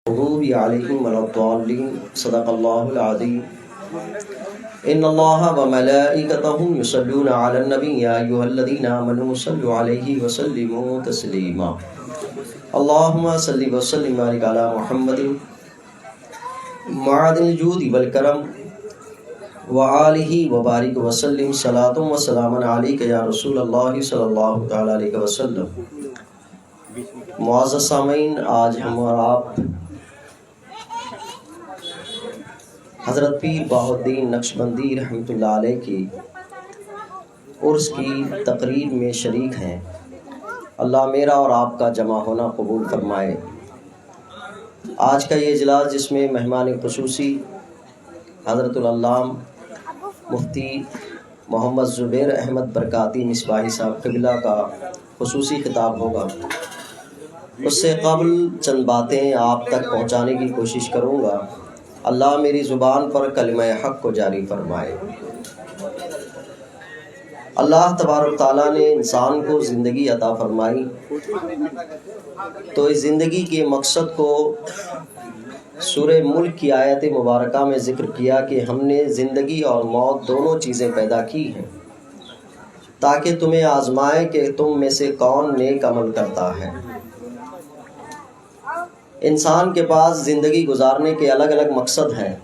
المغضوب عليهم ولا الضالين صدق الله العظيم إن الله وملائكته يصلون على النبي يا أيها الذين آمنوا صلوا عليه وسلموا تسليما اللهم صل وسلم وبارك على محمد معدن الجود والكرم وآلہ وبارک وسلم صلاۃ و سلام علیک یا رسول اللہ صلی اللہ تعالیٰ علیہ وسلم۔ معزز سامعین، آج ہم اور آپ حضرت پیر بہاء الدین نقشبندی رحمۃ اللہ علیہ کی عرس کی تقریب میں شریک ہیں۔ اللہ میرا اور آپ کا جمع ہونا قبول فرمائے۔ آج کا یہ اجلاس جس میں مہمان خصوصی حضرت العلامہ مفتی محمد زبیر احمد برکاتی مصباحی صاحب قبلہ کا خصوصی خطاب ہوگا، اس سے قبل چند باتیں آپ تک پہنچانے کی کوشش کروں گا۔ اللہ میری زبان پر کلمہ حق کو جاری فرمائے۔ اللہ تبارک تعالیٰ نے انسان کو زندگی عطا فرمائی تو اس زندگی کے مقصد کو سورہ ملک کی آیت مبارکہ میں ذکر کیا کہ ہم نے زندگی اور موت دونوں چیزیں پیدا کی ہیں تاکہ تمہیں آزمائے کہ تم میں سے کون نیک عمل کرتا ہے۔ انسان کے پاس زندگی گزارنے کے الگ الگ مقصد ہیں۔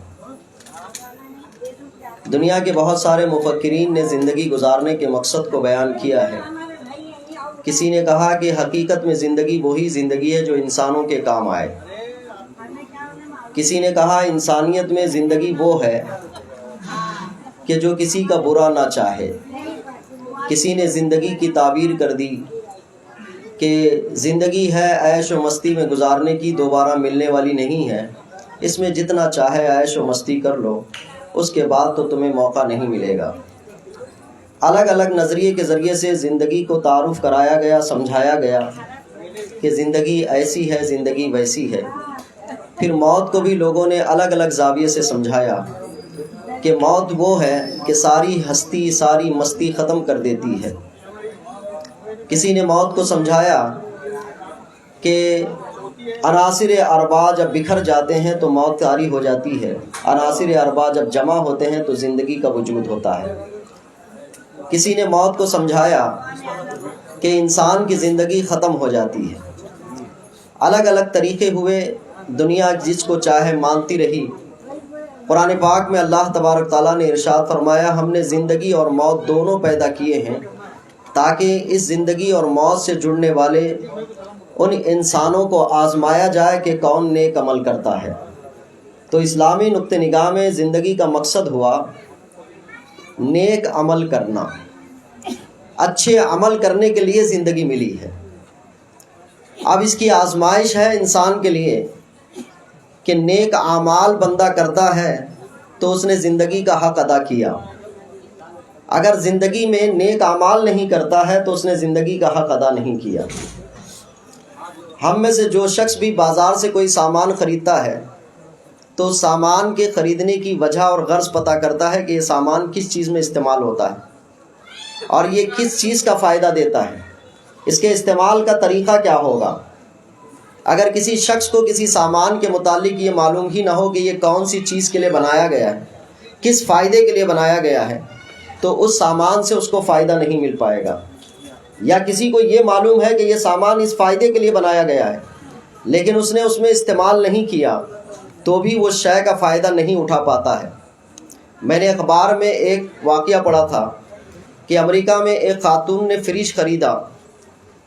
دنیا کے بہت سارے مفکرین نے زندگی گزارنے کے مقصد کو بیان کیا ہے۔ کسی نے کہا کہ حقیقت میں زندگی وہی زندگی ہے جو انسانوں کے کام آئے۔ کسی نے کہا انسانیت میں زندگی وہ ہے کہ جو کسی کا برا نہ چاہے۔ کسی نے زندگی کی تعبیر کر دی کہ زندگی ہے عیش و مستی میں گزارنے کی، دوبارہ ملنے والی نہیں ہے، اس میں جتنا چاہے عیش و مستی کر لو، اس کے بعد تو تمہیں موقع نہیں ملے گا۔ الگ الگ نظریے کے ذریعے سے زندگی کو تعارف کرایا گیا، سمجھایا گیا کہ زندگی ایسی ہے، زندگی ویسی ہے۔ پھر موت کو بھی لوگوں نے الگ الگ زاویے سے سمجھایا کہ موت وہ ہے کہ ساری ہستی، ساری مستی ختم کر دیتی ہے۔ کسی نے موت کو سمجھایا کہ عناصر اربعہ جب بکھر جاتے ہیں تو موت طاری ہو جاتی ہے، عناصر اربعہ جب جمع ہوتے ہیں تو زندگی کا وجود ہوتا ہے۔ کسی نے موت کو سمجھایا کہ انسان کی زندگی ختم ہو جاتی ہے۔ الگ الگ طریقے ہوئے، دنیا جس کو چاہے مانتی رہی۔ قرآن پاک میں اللہ تبارک تعالیٰ نے ارشاد فرمایا ہم نے زندگی اور موت دونوں پیدا کیے ہیں تاکہ اس زندگی اور موت سے جڑنے والے ان انسانوں کو آزمایا جائے کہ کون نیک عمل کرتا ہے۔ تو اسلامی نقطہ نگاہ میں زندگی کا مقصد ہوا نیک عمل کرنا۔ اچھے عمل کرنے کے لیے زندگی ملی ہے۔ اب اس کی آزمائش ہے انسان کے لیے کہ نیک اعمال بندہ کرتا ہے تو اس نے زندگی کا حق ادا کیا، اگر زندگی میں نیک اعمال نہیں کرتا ہے تو اس نے زندگی کا حق ادا نہیں کیا۔ ہم میں سے جو شخص بھی بازار سے کوئی سامان خریدتا ہے تو سامان کے خریدنے کی وجہ اور غرض پتہ کرتا ہے کہ یہ سامان کس چیز میں استعمال ہوتا ہے اور یہ کس چیز کا فائدہ دیتا ہے، اس کے استعمال کا طریقہ کیا ہوگا۔ اگر کسی شخص کو کسی سامان کے متعلق یہ معلوم ہی نہ ہو کہ یہ کون سی چیز کے لیے بنایا گیا ہے، کس فائدے کے لیے بنایا گیا ہے، تو اس سامان سے اس کو فائدہ نہیں مل پائے گا۔ یا کسی کو یہ معلوم ہے کہ یہ سامان اس فائدے کے لیے بنایا گیا ہے لیکن اس نے اس میں استعمال نہیں کیا تو بھی وہ شے کا فائدہ نہیں اٹھا پاتا ہے۔ میں نے اخبار میں ایک واقعہ پڑھا تھا کہ امریکہ میں ایک خاتون نے فریج خریدا۔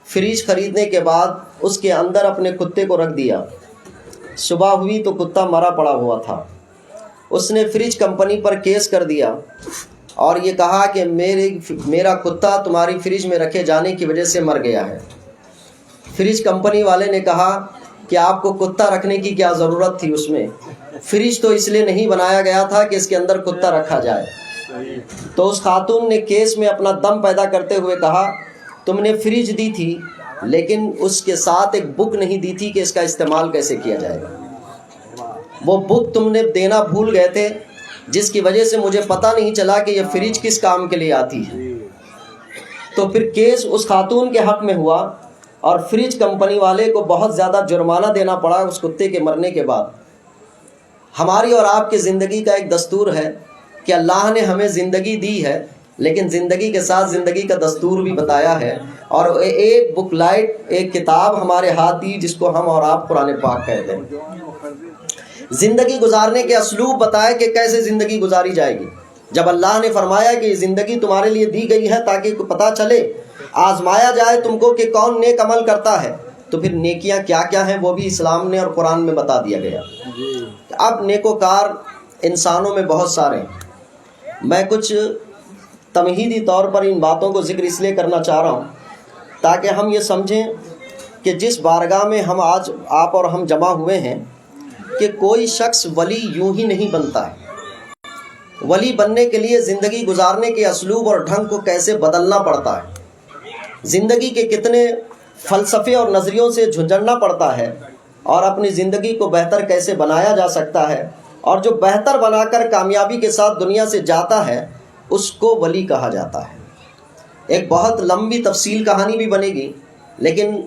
فریج خریدنے کے بعد اس کے اندر اپنے کتے کو رکھ دیا۔ صبح ہوئی تو کتا مرا پڑا ہوا تھا۔ اس نے فریج کمپنی پر کیس کر دیا اور یہ کہا کہ میرا کتا تمہاری فریج میں رکھے جانے کی وجہ سے مر گیا ہے۔ فریج کمپنی والے نے کہا کہ آپ کو کتا رکھنے کی کیا ضرورت تھی، اس میں فریج تو اس لیے نہیں بنایا گیا تھا کہ اس کے اندر کتا رکھا جائے۔ تو اس خاتون نے کیس میں اپنا دم پیدا کرتے ہوئے کہا تم نے فریج دی تھی لیکن اس کے ساتھ ایک بک نہیں دی تھی کہ اس کا استعمال کیسے کیا جائے گا۔ وہ بک تم نے دینا بھول گئے تھے جس کی وجہ سے مجھے پتہ نہیں چلا کہ یہ فریج کس کام کے لیے آتی ہے۔ تو پھر کیس اس خاتون کے حق میں ہوا اور فریج کمپنی والے کو بہت زیادہ جرمانہ دینا پڑا اس کتے کے مرنے کے بعد۔ ہماری اور آپ کی زندگی کا ایک دستور ہے کہ اللہ نے ہمیں زندگی دی ہے، لیکن زندگی کے ساتھ زندگی کا دستور بھی بتایا ہے، اور ایک بک لائٹ، ایک کتاب ہمارے ہاتھ دی جس کو ہم اور آپ قرآن پاک کہتے ہیں۔ زندگی گزارنے کے اسلوب بتائے کہ کیسے زندگی گزاری جائے گی۔ جب اللہ نے فرمایا کہ یہ زندگی تمہارے لیے دی گئی ہے تاکہ پتہ چلے، آزمایا جائے تم کو کہ کون نیک عمل کرتا ہے، تو پھر نیکیاں کیا کیا ہیں وہ بھی اسلام نے اور قرآن میں بتا دیا گیا۔ اب نیکوکار انسانوں میں بہت سارے ہیں۔ میں کچھ تمہیدی طور پر ان باتوں کو ذکر اس لیے کرنا چاہ رہا ہوں تاکہ ہم یہ سمجھیں کہ جس بارگاہ میں ہم آج آپ اور ہم جمع ہوئے ہیں کہ کوئی شخص ولی یوں ہی نہیں بنتا ہے۔ ولی بننے کے لیے زندگی گزارنے کے اسلوب اور ڈھنگ کو کیسے بدلنا پڑتا ہے، زندگی کے کتنے فلسفے اور نظریوں سے جھنجھڑنا پڑتا ہے، اور اپنی زندگی کو بہتر کیسے بنایا جا سکتا ہے، اور جو بہتر بنا کر کامیابی کے ساتھ دنیا سے جاتا ہے اس کو ولی کہا جاتا ہے۔ ایک بہت لمبی تفصیل کہانی بھی بنے گی، لیکن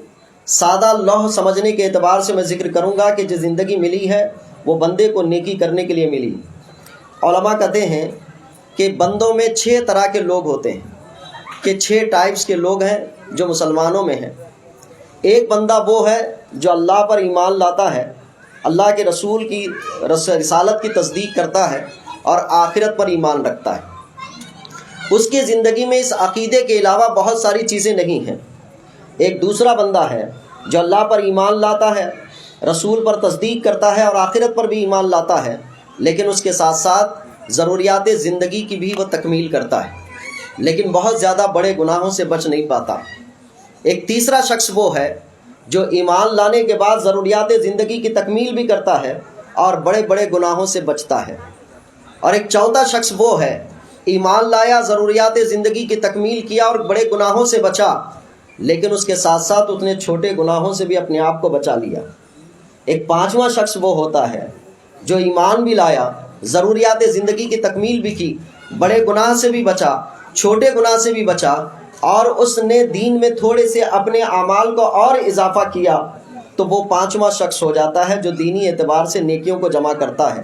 سادہ لوح سمجھنے کے اعتبار سے میں ذکر کروں گا کہ جو زندگی ملی ہے وہ بندے کو نیکی کرنے کے لیے ملی۔ علماء کہتے ہیں کہ بندوں میں 6 طرح کے لوگ ہوتے ہیں، کہ 6 ٹائپس کے لوگ ہیں جو مسلمانوں میں ہیں۔ ایک بندہ وہ ہے جو اللہ پر ایمان لاتا ہے، اللہ کے رسول کی رسالت کی تصدیق کرتا ہے اور آخرت پر ایمان رکھتا ہے۔ اس کی زندگی میں اس عقیدے کے علاوہ بہت ساری چیزیں نہیں ہیں۔ ایک دوسرا بندہ ہے جو اللہ پر ایمان لاتا ہے، رسول پر تصدیق کرتا ہے اور آخرت پر بھی ایمان لاتا ہے، لیکن اس کے ساتھ ساتھ ضروریات زندگی کی بھی وہ تکمیل کرتا ہے، لیکن بہت زیادہ بڑے گناہوں سے بچ نہیں پاتا۔ ایک تیسرا شخص وہ ہے جو ایمان لانے کے بعد ضروریات زندگی کی تکمیل بھی کرتا ہے اور بڑے بڑے گناہوں سے بچتا ہے۔ اور ایک چوتھا شخص وہ ہے، ایمان لایا، ضروریات زندگی کی تکمیل کیا اور بڑے گناہوں سے بچا، لیکن اس کے ساتھ ساتھ اس نے چھوٹے گناہوں سے بھی اپنے آپ کو بچا لیا۔ ایک پانچواں شخص وہ ہوتا ہے جو ایمان بھی لایا، ضروریات زندگی کی تکمیل بھی کی، بڑے گناہ سے بھی بچا، چھوٹے گناہ سے بھی بچا، اور اس نے دین میں تھوڑے سے اپنے اعمال کو اور اضافہ کیا، تو وہ پانچواں شخص ہو جاتا ہے جو دینی اعتبار سے نیکیوں کو جمع کرتا ہے۔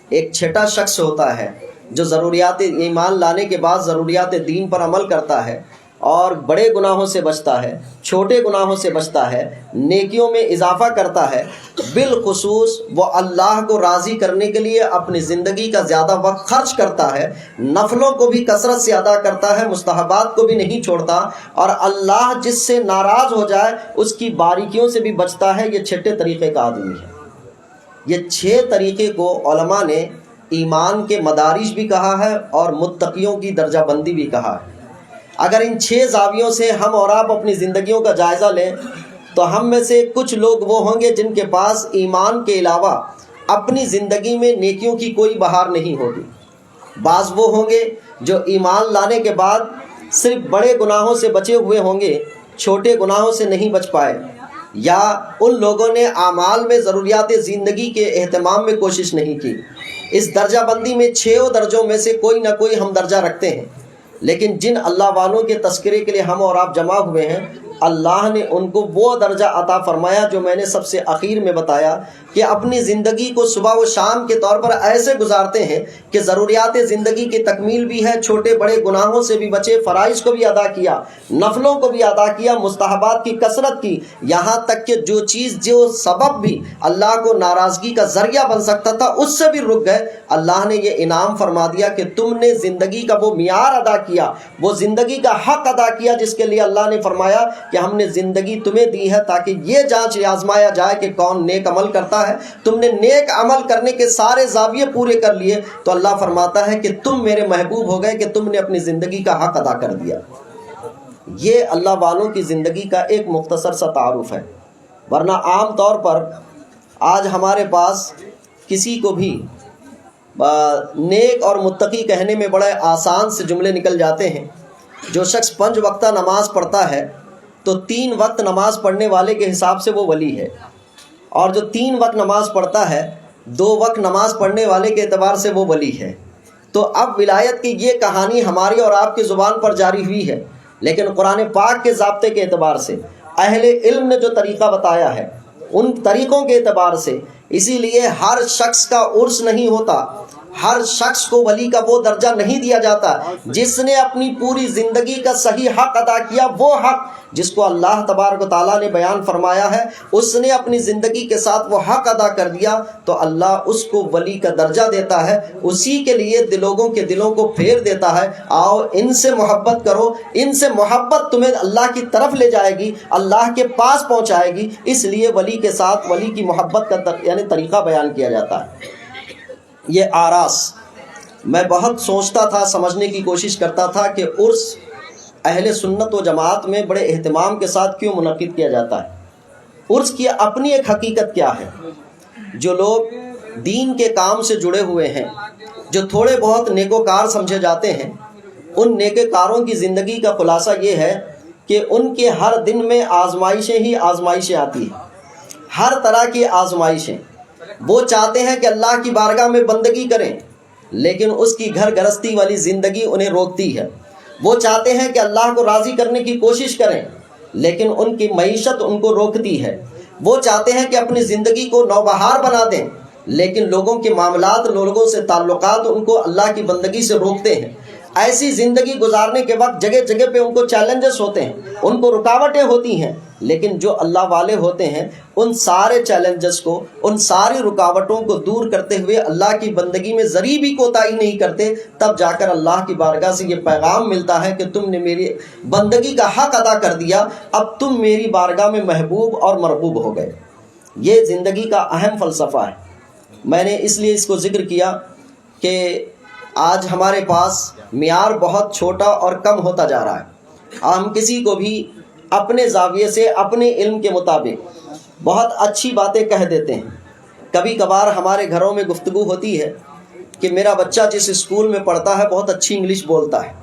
ایک چھٹا شخص ہوتا ہے جو ضروریات ایمان لانے کے بعد ضروریات دین پر عمل کرتا ہے اور بڑے گناہوں سے بچتا ہے، چھوٹے گناہوں سے بچتا ہے، نیکیوں میں اضافہ کرتا ہے، بالخصوص وہ اللہ کو راضی کرنے کے لیے اپنی زندگی کا زیادہ وقت خرچ کرتا ہے، نفلوں کو بھی کثرت سے ادا کرتا ہے، مستحبات کو بھی نہیں چھوڑتا، اور اللہ جس سے ناراض ہو جائے اس کی باریکیوں سے بھی بچتا ہے۔ یہ چھٹے طریقے کا آدمی ہے۔ یہ 6 طریقے کو علماء نے ایمان کے مدارج بھی کہا ہے اور متقیوں کی درجہ بندی بھی کہا ہے۔ اگر ان 6 زاویوں سے ہم اور آپ اپنی زندگیوں کا جائزہ لیں تو ہم میں سے کچھ لوگ وہ ہوں گے جن کے پاس ایمان کے علاوہ اپنی زندگی میں نیکیوں کی کوئی بہار نہیں ہوگی۔ بعض وہ ہوں گے جو ایمان لانے کے بعد صرف بڑے گناہوں سے بچے ہوئے ہوں گے، چھوٹے گناہوں سے نہیں بچ پائے، یا ان لوگوں نے اعمال میں ضروریات زندگی کے اہتمام میں کوشش نہیں کی۔ اس درجہ بندی میں 6 درجوں میں سے کوئی نہ کوئی ہم درجہ رکھتے ہیں، لیکن جن اللہ والوں کے تذکرے کے لیے ہم اور آپ جمع ہوئے ہیں، اللہ نے ان کو وہ درجہ عطا فرمایا جو میں نے سب سے اخیر میں بتایا، کہ اپنی زندگی کو صبح و شام کے طور پر ایسے گزارتے ہیں کہ ضروریات زندگی کی تکمیل بھی ہے، چھوٹے بڑے گناہوں سے بھی بچے، فرائض کو بھی ادا کیا، نفلوں کو بھی ادا کیا، مستحبات کی کثرت کی، یہاں تک کہ جو چیز جو سبب بھی اللہ کو ناراضگی کا ذریعہ بن سکتا تھا اس سے بھی رک گئے۔ اللہ نے یہ انعام فرما دیا کہ تم نے زندگی کا وہ معیار ادا کیا، وہ زندگی کا حق ادا کیا جس کے لیے اللہ نے فرمایا کہ ہم نے زندگی تمہیں دی ہے تاکہ یہ جانچ آزمایا جائے کہ کون نیک عمل کرتا ہے۔ تم نے نیک عمل کرنے کے سارے زاویے پورے کر لیے تو اللہ فرماتا ہے کہ تم میرے محبوب ہو گئے، کہ تم نے اپنی زندگی کا حق ادا کر دیا۔ یہ اللہ والوں کی زندگی کا ایک مختصر سا تعارف ہے، ورنہ عام طور پر آج ہمارے پاس کسی کو بھی نیک اور متقی کہنے میں بڑے آسان سے جملے نکل جاتے ہیں۔ جو شخص 5 وقتہ نماز پڑھتا ہے تو 3 وقت نماز پڑھنے والے کے حساب سے وہ ولی ہے، اور جو 3 وقت نماز پڑھتا ہے 2 وقت نماز پڑھنے والے کے اعتبار سے وہ ولی ہے۔ تو اب ولایت کی یہ کہانی ہماری اور آپ کی زبان پر جاری ہوئی ہے، لیکن قرآن پاک کے ضابطے کے اعتبار سے اہل علم نے جو طریقہ بتایا ہے ان طریقوں کے اعتبار سے، اسی لیے ہر شخص کا عرس نہیں ہوتا، ہر شخص کو ولی کا وہ درجہ نہیں دیا جاتا۔ جس نے اپنی پوری زندگی کا صحیح حق ادا کیا، وہ حق جس کو اللہ تبارک و تعالیٰ نے بیان فرمایا ہے، اس نے اپنی زندگی کے ساتھ وہ حق ادا کر دیا تو اللہ اس کو ولی کا درجہ دیتا ہے، اسی کے لیے لوگوں کے دلوں کو پھیر دیتا ہے۔ آؤ ان سے محبت کرو، ان سے محبت تمہیں اللہ کی طرف لے جائے گی، اللہ کے پاس پہنچائے گی۔ اس لیے ولی کے ساتھ ولی کی محبت کا یعنی طریقہ بیان کیا جاتا ہے۔ یہ آراس میں بہت سوچتا تھا، سمجھنے کی کوشش کرتا تھا کہ عرس اہل سنت و جماعت میں بڑے اہتمام کے ساتھ کیوں منعقد کیا جاتا ہے۔ عرس کی اپنی ایک حقیقت کیا ہے؟ جو لوگ دین کے کام سے جڑے ہوئے ہیں، جو تھوڑے بہت نیکوکار سمجھے جاتے ہیں، ان نیکوکاروں کی زندگی کا خلاصہ یہ ہے کہ ان کے ہر دن میں آزمائشیں ہی آزمائشیں آتی ہیں، ہر طرح کی آزمائشیں۔ وہ چاہتے ہیں کہ اللہ کی بارگاہ میں بندگی کریں، لیکن اس کی گھر گرستی والی زندگی انہیں روکتی ہے۔ وہ چاہتے ہیں کہ اللہ کو راضی کرنے کی کوشش کریں، لیکن ان کی معیشت ان کو روکتی ہے۔ وہ چاہتے ہیں کہ اپنی زندگی کو نوبہار بنا دیں، لیکن لوگوں کے معاملات، لوگوں سے تعلقات ان کو اللہ کی بندگی سے روکتے ہیں۔ ایسی زندگی گزارنے کے وقت جگہ جگہ پہ ان کو چیلنجز ہوتے ہیں، ان کو رکاوٹیں ہوتی ہیں، لیکن جو اللہ والے ہوتے ہیں ان سارے چیلنجز کو، ان ساری رکاوٹوں کو دور کرتے ہوئے اللہ کی بندگی میں ذری بھی کوتاہی نہیں کرتے۔ تب جا کر اللہ کی بارگاہ سے یہ پیغام ملتا ہے کہ تم نے میری بندگی کا حق ادا کر دیا، اب تم میری بارگاہ میں محبوب اور مرغوب ہو گئے۔ یہ زندگی کا اہم فلسفہ ہے۔ میں نے اس لیے اس کو ذکر کیا کہ آج ہمارے پاس معیار بہت چھوٹا اور کم ہوتا جا رہا ہے۔ ہم کسی کو بھی اپنے زاویے سے، اپنے علم کے مطابق بہت اچھی باتیں کہہ دیتے ہیں۔ کبھی کبھار ہمارے گھروں میں گفتگو ہوتی ہے کہ میرا بچہ جس اسکول میں پڑھتا ہے بہت اچھی انگلش بولتا ہے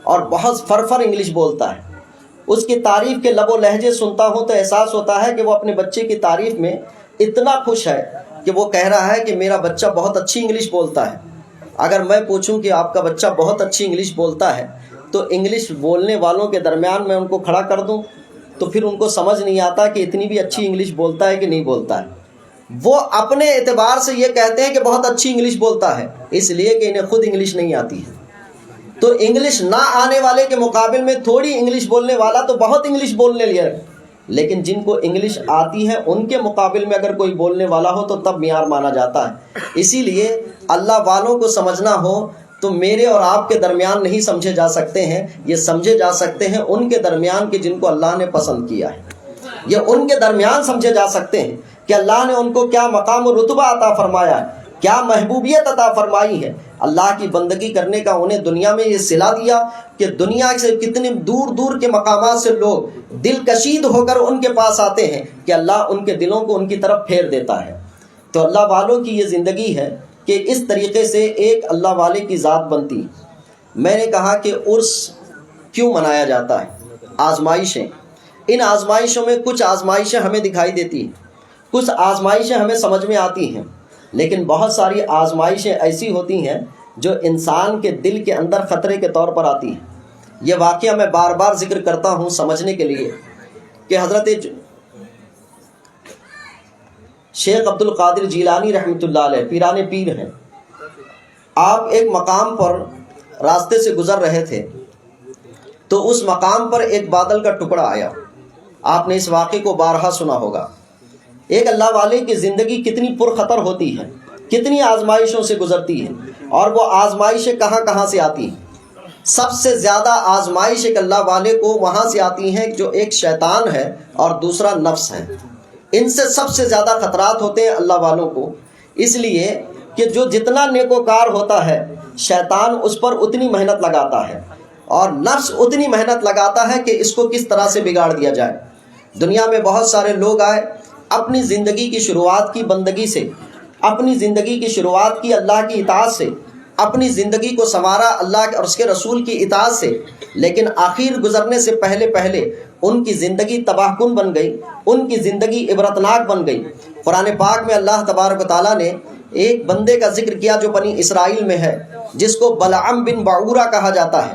اور بہت فرفر انگلش بولتا ہے۔ اس کی تعریف کے لب و لہجے سنتا ہوں تو احساس ہوتا ہے کہ وہ اپنے بچے کی تعریف میں اتنا خوش ہے کہ وہ کہہ رہا ہے کہ میرا بچہ بہت اچھی انگلش بولتا ہے۔ اگر میں پوچھوں کہ آپ کا بچہ بہت اچھی انگلش بولتا ہے تو انگلش بولنے والوں کے درمیان میں ان کو کھڑا کر دوں تو پھر ان کو سمجھ نہیں آتا کہ اتنی بھی اچھی انگلش بولتا ہے کہ نہیں بولتا ہے۔ وہ اپنے اعتبار سے یہ کہتے ہیں کہ بہت اچھی انگلش بولتا ہے، اس لیے کہ انہیں خود انگلش نہیں آتی ہے۔ تو انگلش نہ آنے والے کے مقابل میں تھوڑی انگلش بولنے والا تو بہت انگلش بولنے لیا، لیکن جن کو انگلش آتی ہے ان کے مقابل میں اگر کوئی بولنے والا ہو تو تب معیار مانا جاتا ہے۔ اسی لیے اللہ والوں کو سمجھنا ہو تو میرے اور آپ کے درمیان نہیں سمجھے جا سکتے ہیں، یہ سمجھے جا سکتے ہیں ان کے درمیان کہ جن کو اللہ نے پسند کیا ہے۔ یہ ان کے درمیان سمجھے جا سکتے ہیں کہ اللہ نے ان کو کیا مقام و رتبہ عطا فرمایا ہے، کیا محبوبیت عطا فرمائی ہے۔ اللہ کی بندگی کرنے کا انہیں دنیا میں یہ صلہ دیا کہ دنیا سے کتنے دور دور کے مقامات سے لوگ دل کشید ہو کر ان کے پاس آتے ہیں کہ اللہ ان کے دلوں کو ان کی طرف پھیر دیتا ہے۔ تو اللہ والوں کی یہ زندگی ہے کہ اس طریقے سے ایک اللہ والے کی ذات بنتی۔ میں نے کہا کہ عرس کیوں منایا جاتا ہے؟ آزمائشیں، ان آزمائشوں میں کچھ آزمائشیں ہمیں دکھائی دیتی ہیں، کچھ آزمائشیں ہمیں سمجھ میں آتی ہیں، لیکن بہت ساری آزمائشیں ایسی ہوتی ہیں جو انسان کے دل کے اندر خطرے کے طور پر آتی ہیں۔ یہ واقعہ میں بار بار ذکر کرتا ہوں سمجھنے کے لیے کہ حضرت شیخ عبد القادر جیلانی رحمۃ اللہ علیہ پیران پیر ہیں۔ آپ ایک مقام پر راستے سے گزر رہے تھے تو اس مقام پر ایک بادل کا ٹکڑا آیا۔ آپ نے اس واقعے کو بارہا سنا ہوگا۔ ایک اللہ والے کی زندگی کتنی پرخطر ہوتی ہے، کتنی آزمائشوں سے گزرتی ہے، اور وہ آزمائشیں کہاں کہاں سے آتی ہیں۔ سب سے زیادہ آزمائش ایک اللہ والے کو وہاں سے آتی ہیں جو ایک شیطان ہے اور دوسرا نفس ہے۔ ان سے سب سے زیادہ خطرات ہوتے ہیں اللہ والوں کو، اس لیے کہ جو جتنا نیکوکار ہوتا ہے شیطان اس پر اتنی محنت لگاتا ہے اور نفس اتنی محنت لگاتا ہے کہ اس کو کس طرح سے بگاڑ دیا جائے۔ دنیا میں بہت سارے لوگ آئے، اپنی زندگی کی شروعات کی بندگی سے، اپنی زندگی کی شروعات کی اللہ کی اطاعت سے، اپنی زندگی کو سنوارا اللہ اور اس کے رسول کی اطاعت سے، لیکن آخر گزرنے سے پہلے پہلے ان کی زندگی تباہ کن بن گئی، ان کی زندگی عبرتناک بن گئی۔ قرآن پاک میں اللہ تبارک و تعالیٰ نے ایک بندے کا ذکر کیا جو بنی اسرائیل میں ہے، جس کو بلعم بن بعورہ کہا جاتا ہے۔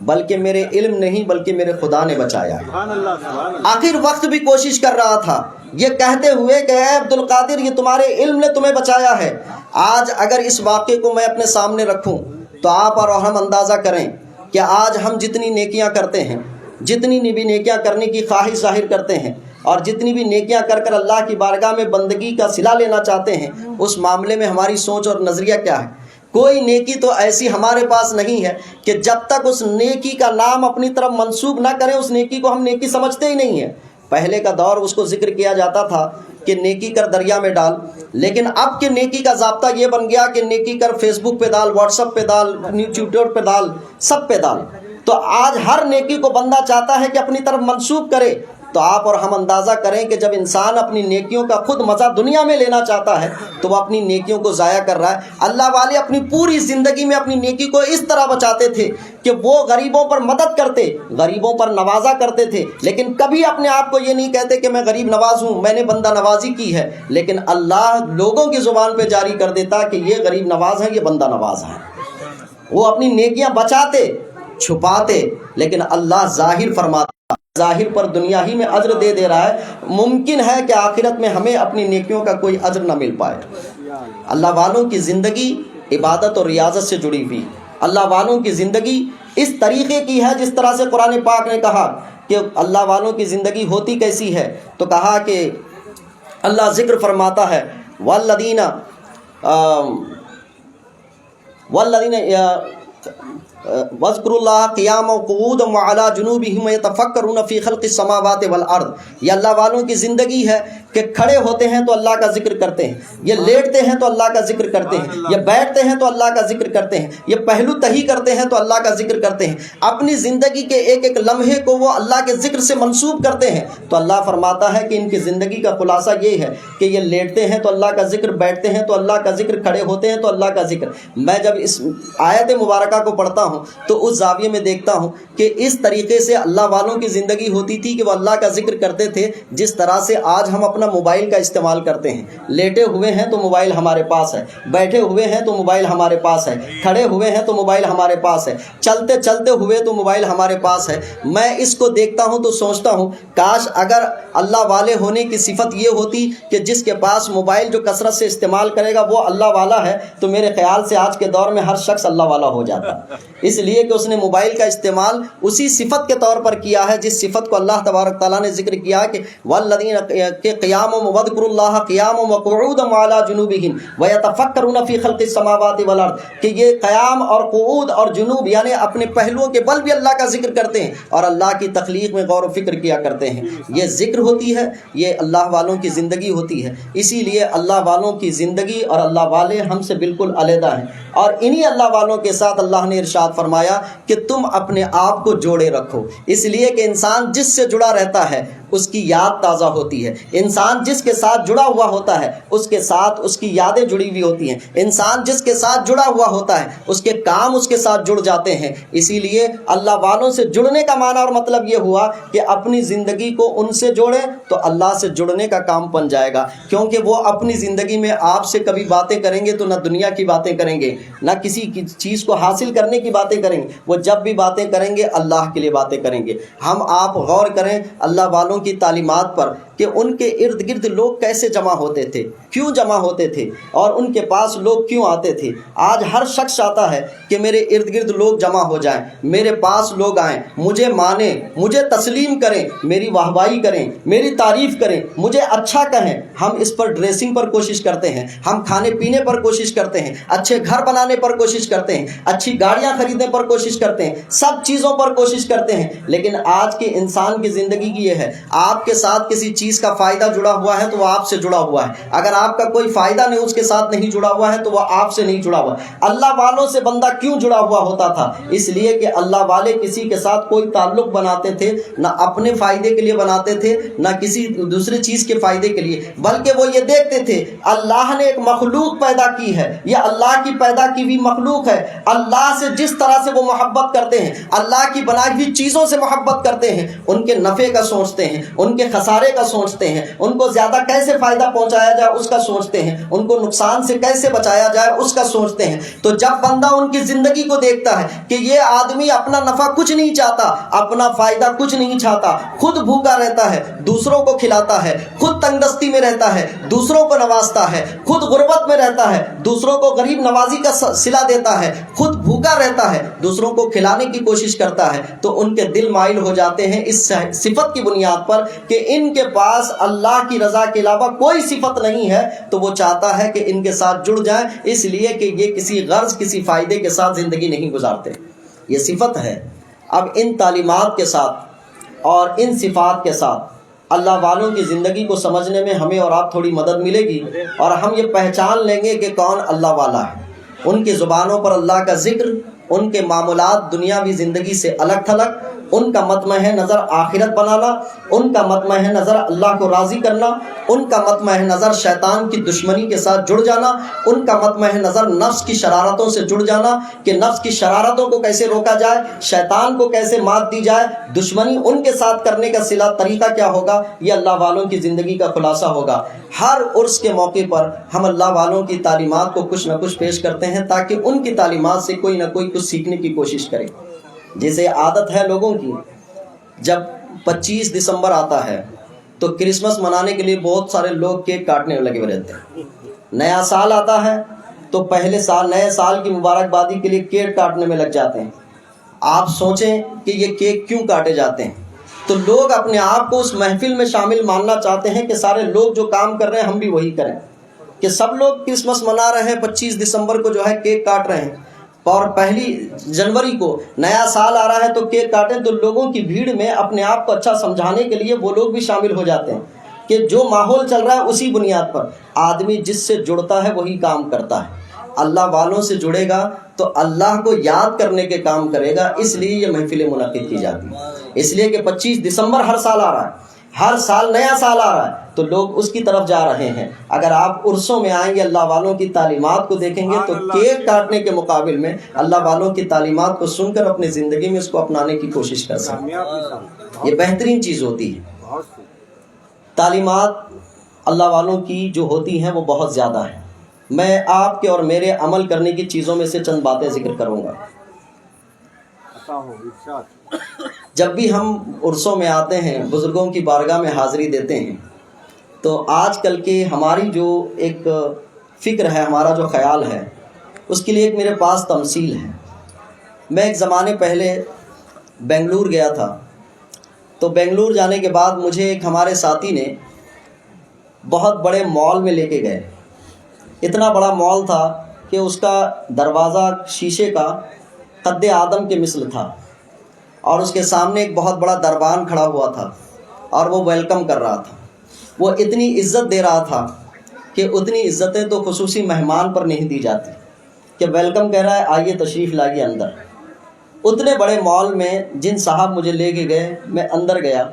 بلکہ میرے علم نہیں بلکہ میرے خدا نے بچایا ہے۔ آخر وقت بھی کوشش کر رہا تھا یہ کہتے ہوئے کہ اے عبد القادر یہ تمہارے علم نے تمہیں بچایا ہے۔ آج اگر اس واقعے کو میں اپنے سامنے رکھوں تو آپ اور ہم اندازہ کریں کہ آج ہم جتنی نیکیاں کرتے ہیں، جتنی بھی نیکیاں کرنے کی خواہش ظاہر کرتے ہیں اور جتنی بھی نیکیاں کر کر اللہ کی بارگاہ میں بندگی کا صلہ لینا چاہتے ہیں، اس معاملے میں ہماری سوچ اور نظریہ کیا ہے؟ کوئی نیکی تو ایسی ہمارے پاس نہیں ہے کہ جب تک اس نیکی کا نام اپنی طرف منسوب نہ کریں اس نیکی کو ہم نیکی سمجھتے ہی نہیں ہیں۔ پہلے کا دور اس کو ذکر کیا جاتا تھا کہ نیکی کر دریا میں ڈال، لیکن اب کے نیکی کا ضابطہ یہ بن گیا کہ نیکی کر فیس بک پہ ڈال، واٹس ایپ پہ ڈال، ٹویٹر پہ ڈال، سب پہ ڈال۔ تو آج ہر نیکی کو بندہ چاہتا ہے کہ اپنی طرف منسوب کرے۔ تو آپ اور ہم اندازہ کریں کہ جب انسان اپنی نیکیوں کا خود مزہ دنیا میں لینا چاہتا ہے تو وہ اپنی نیکیوں کو ضائع کر رہا ہے۔ اللہ والے اپنی پوری زندگی میں اپنی نیکی کو اس طرح بچاتے تھے کہ وہ غریبوں پر مدد کرتے، غریبوں پر نوازا کرتے تھے، لیکن کبھی اپنے آپ کو یہ نہیں کہتے کہ میں غریب نواز ہوں، میں نے بندہ نوازی کی ہے، لیکن اللہ لوگوں کی زبان پہ جاری کر دیتا کہ یہ غریب نواز ہیں، یہ بندہ نواز ہیں۔ وہ اپنی نیکیاں بچاتے، چھپاتے، لیکن اللہ ظاہر فرماتا، ظاہر پر دنیا ہی میں اجر دے رہا ہے۔ ممکن ہے کہ آخرت میں ہمیں اپنی نیکیوں کا کوئی اجر نہ مل پائے۔ اللہ والوں کی زندگی عبادت اور ریاضت سے جڑی ہوئی، اللہ والوں کی زندگی اس طریقے کی ہے جس طرح سے قرآن پاک نے کہا کہ اللہ والوں کی زندگی ہوتی کیسی ہے، تو کہا کہ اللہ ذکر فرماتا ہے والذین وَاذْكُرُوا اللَّهَ قِيَامًا وَقُعُودًا وَعَلَىٰ جُنُوبِهِمْ وَيَتَفَكَّرُونَ فِي خَلْقِ السَّمَاوَاتِ وَالْأَرْضِ۔ یہ اللہ والوں کی زندگی ہے کہ کھڑے ہوتے ہیں تو اللہ کا ذکر کرتے ہیں، یہ لیٹتے ہیں تو اللہ کا ذکر کرتے ہیں، یہ بیٹھتے ہیں تو اللہ کا ذکر کرتے ہیں، یہ پہلو تہی کرتے ہیں تو اللہ کا ذکر کرتے ہیں۔ اپنی زندگی کے ایک ایک لمحے کو وہ اللہ کے ذکر سے منسوب کرتے ہیں۔ تو اللہ فرماتا ہے کہ ان کی زندگی کا خلاصہ یہ ہے کہ یہ لیٹتے ہیں تو اللہ کا ذکر، بیٹھتے ہیں تو اللہ کا ذکر، کھڑے ہوتے ہیں تو اللہ کا ذکر۔ میں جب اس آیت مبارکہ کو پڑھتا ہوں تو اس زاویے میں دیکھتا ہوں کہ اس طریقے سے اللہ والوں کی زندگی ہوتی تھی کہ وہ اللہ کا ذکر کرتے تھے جس طرح سے آج ہم اپنا موبائل کا استعمال کرتے ہیں۔ لیٹے ہوئے ہیں تو موبائل ہمارے پاس ہے، بیٹھے ہوئے ہیں تو موبائل ہمارے پاس ہے، کھڑے ہوئے ہیں تو موبائل ہمارے پاس ہے، چلتے چلتے ہوئے تو موبائل ہمارے پاس ہے۔ میں اس کو دیکھتا ہوں تو سوچتا ہوں کاش اگر اللہ والے ہونے کی صفت یہ ہوتی کہ جس کے پاس موبائل جو کثرت سے استعمال کرے گا وہ اللہ والا ہے، تو میرے خیال سے آج کے دور میں ہر شخص اللہ والا ہو جاتا، اس لیے کہ اس نے موبائل کا استعمال اسی صفت کے طور پر کیا ہے جس صفت کو اللہ تبارک تعالیٰ نے ذکر کیا کہ والذین کہ قیام وذکر اللہ قیام وقعودا وعلی جنوبہم ویتفکرون فی خلق السماوات والارض، کہ یہ قیام اور قعود اور جنوب یعنی اپنے پہلوؤں کے بل بھی اللہ کا ذکر کرتے ہیں اور اللہ کی تخلیق میں غور و فکر کیا کرتے ہیں۔ یہ ذکر ہوتی ہے، یہ اللہ والوں کی زندگی ہوتی ہے۔ اسی لیے اللہ والوں کی زندگی اور اللہ والے ہم سے بالکل علیحدہ ہیں، اور انہی اللہ والوں کے ساتھ اللہ نے ارشاد فرمایا کہ تم اپنے آپ کو جوڑے رکھو، اس لیے کہ انسان جس سے جڑا رہتا ہے اس کی یاد تازہ ہوتی ہے، انسان جس کے ساتھ جڑا ہوا ہوتا ہے اس کے ساتھ اس کی یادیں جڑی ہوئی ہوتی ہیں، انسان جس کے ساتھ جڑا ہوا ہوتا ہے اس کے کام اس کے ساتھ جڑ جاتے ہیں۔ اسی لیے اللہ والوں سے جڑنے کا معنی اور مطلب یہ ہوا کہ اپنی زندگی کو ان سے جوڑے تو اللہ سے جڑنے کا کام بن جائے گا، کیونکہ وہ اپنی زندگی میں آپ سے کبھی باتیں کریں گے تو نہ دنیا کی باتیں کریں گے، نہ کسی چیز کو حاصل کرنے کی باتیں کریں گے، وہ جب بھی باتیں کریں گے اللہ کے لیے باتیں کریں گے۔ ہم آپ غور کریں اللہ والوں کی تعلیمات پر کہ ان کے ارد گرد لوگ کیسے جمع ہوتے تھے، کیوں جمع ہوتے تھے، اور ان کے پاس لوگ کیوں آتے تھے۔ آج ہر شخص چاہتا ہے کہ میرے ارد گرد لوگ جمع ہو جائیں، میرے پاس لوگ آئیں، مجھے مانیں، مجھے تسلیم کریں، میری واہواہی کریں، میری تعریف کریں، مجھے اچھا کہیں۔ ہم اس پر ڈریسنگ پر کوشش کرتے ہیں، ہم کھانے پینے پر کوشش کرتے ہیں، اچھے گھر بنانے پر کوشش کرتے ہیں، اچھی گاڑیاں خریدنے پر کوشش کرتے ہیں، سب چیزوں پر کوشش کرتے ہیں، لیکن آج کے انسان کی زندگی کی یہ ہے آپ کے ساتھ کسی چیز کا فائدہ جڑا ہوا ہے تو وہ آپ سے جڑا ہوا ہے، اگر آپ کا کوئی فائدہ نہیں اس کے ساتھ نہیں جڑا ہوا ہے تو وہ آپ سے نہیں جڑا ہوا۔ اللہ والوں سے بندہ کیوں جڑا ہوا ہوتا تھا؟ اس لیے کہ اللہ والے کسی کے ساتھ کوئی تعلق بناتے تھے نہ اپنے فائدے کے لیے بناتے تھے نہ کسی دوسری چیز کے فائدے کے لیے، بلکہ وہ یہ دیکھتے تھے اللہ نے ایک مخلوق پیدا کی ہے، یہ اللہ کی پیدا کی ہوئی مخلوق ہے، اللہ سے جس طرح سے وہ محبت کرتے ہیں، اللہ کی بنائی ہوئی چیزوں سے محبت کرتے ہیں، ان کے نفع کا سوچتے ہیں، ان کے خسارے کا سوچتے ہیں, ان کو زیادہ کیسے فائدہ پہنچایا جائے اس کا سوچتے ہیں, ان کو نقصان سے کیسے بچایا جائے اس کا سوچتے ہیں. تو جب بندہ ان کی زندگی کو دیکھتا ہے کہ یہ آدمی اپنا نفع کچھ نہیں چاہتا, اپنا فائدہ کچھ نہیں چاہتا, خود بھوکا رہتا ہے, دوسروں کو کھلاتا ہے, خود تنگ دستی میں رہتا ہے, دوسروں کو نوازتا ہے, خود غربت میں رہتا ہے, دوسروں کو غریب نوازی کا صلہ دیتا ہے, خود بھوکا رہتا ہے, دوسروں کو کھلانے کی کوشش کرتا ہے, تو ان کے دل مائل ہو جاتے ہیں اس صفت کی بنیاد پر کہ ان کے پاس اللہ کی رضا کے علاوہ کوئی صفت نہیں ہے, تو وہ چاہتا ہے کہ ان کے ساتھ جڑ جائیں, اس لیے کہ یہ کسی غرض کسی فائدے کے ساتھ زندگی نہیں گزارتے. یہ صفت ہے. اب ان تعلیمات کے ساتھ اور ان صفات کے ساتھ اللہ والوں کی زندگی کو سمجھنے میں ہمیں اور آپ تھوڑی مدد ملے گی, اور ہم یہ پہچان لیں گے کہ کون اللہ والا ہے. ان کی زبانوں پر اللہ کا ذکر, ان کے معاملات دنیاوی زندگی سے الگ تھلگ, ان کا مطمع نظر آخرت بنانا, ان کا مطمع نظر اللہ کو راضی کرنا, ان کا مطمع نظر شیطان کی دشمنی کے ساتھ جڑ جانا, ان کا مطمع نظر نفس کی شرارتوں سے جڑ جانا کہ نفس کی شرارتوں کو کیسے روکا جائے, شیطان کو کیسے مات دی جائے, دشمنی ان کے ساتھ کرنے کا صلہ طریقہ کیا ہوگا, یہ اللہ والوں کی زندگی کا خلاصہ ہوگا. ہر عرس کے موقع پر ہم اللہ والوں کی تعلیمات کو کچھ نہ کچھ پیش کرتے ہیں تاکہ ان کی تعلیمات سے کوئی نہ کوئی کچھ سیکھنے کی کوشش کرے. جیسے عادت ہے لوگوں کی, جب 25 دسمبر آتا ہے تو کرسمس منانے کے لیے بہت سارے لوگ کیک کاٹنے میں لگے ہوئے رہتے ہیں. نیا سال آتا ہے تو پہلے سال نئے سال کی مبارکبادی کے لیے کیک کاٹنے میں لگ جاتے ہیں. آپ سوچیں کہ یہ کیک کیوں کاٹے جاتے ہیں؟ تو لوگ اپنے آپ کو اس محفل میں شامل ماننا چاہتے ہیں کہ سارے لوگ جو کام کر رہے ہیں ہم بھی وہی کریں, کہ سب لوگ کرسمس منا رہے ہیں, 25 دسمبر کو جو ہے کیک کاٹ رہے ہیں, اور 1 جنوری کو نیا سال آ رہا ہے تو کیک کاٹیں. تو لوگوں کی بھیڑ میں اپنے آپ کو اچھا سمجھانے کے لیے وہ لوگ بھی شامل ہو جاتے ہیں کہ جو ماحول چل رہا ہے اسی بنیاد پر آدمی جس سے جڑتا ہے وہی کام کرتا ہے. اللہ والوں سے جڑے گا تو اللہ کو یاد کرنے کے کام کرے گا, اس لیے یہ محفلیں منعقد کی جاتی ہیں. اس لیے کہ 25 دسمبر ہر سال آ رہا ہے, ہر سال نیا سال آ رہا ہے, تو لوگ اس کی طرف جا رہے ہیں. اگر آپ عرسوں میں آئیں گے, اللہ والوں کی تعلیمات کو دیکھیں گے, تو کیک کاٹنے کے مقابل میں اللہ والوں کی تعلیمات کو سن کر اپنی زندگی میں اس کو اپنانے کی کوشش کر سکتے ہیں. یہ بہترین چیز ہوتی ہے. تعلیمات اللہ والوں کی جو ہوتی ہیں وہ بہت زیادہ ہیں. میں آپ کے اور میرے عمل کرنے کی چیزوں میں سے چند باتیں ذکر کروں گا. جب بھی ہم عرسوں میں آتے ہیں, بزرگوں کی بارگاہ میں حاضری دیتے ہیں, تو آج کل کی ہماری جو ایک فکر ہے, ہمارا جو خیال ہے, اس کے لیے ایک میرے پاس تمثیل ہے. میں ایک زمانے پہلے بنگلور گیا تھا, تو بنگلور جانے کے بعد مجھے ایک ہمارے ساتھی نے بہت بڑے مال میں لے کے گئے. اتنا بڑا مال تھا کہ اس کا دروازہ شیشے کا قد آدم کے مثل تھا, اور اس کے سامنے ایک بہت بڑا دربان کھڑا ہوا تھا اور وہ ویلکم کر رہا تھا. وہ اتنی عزت دے رہا تھا کہ اتنی عزتیں تو خصوصی مہمان پر نہیں دی جاتی, کہ ویلکم کہہ رہا ہے, آئیے تشریف لائیے اندر. اتنے بڑے مال میں جن صاحب مجھے لے کے گئے, میں اندر گیا.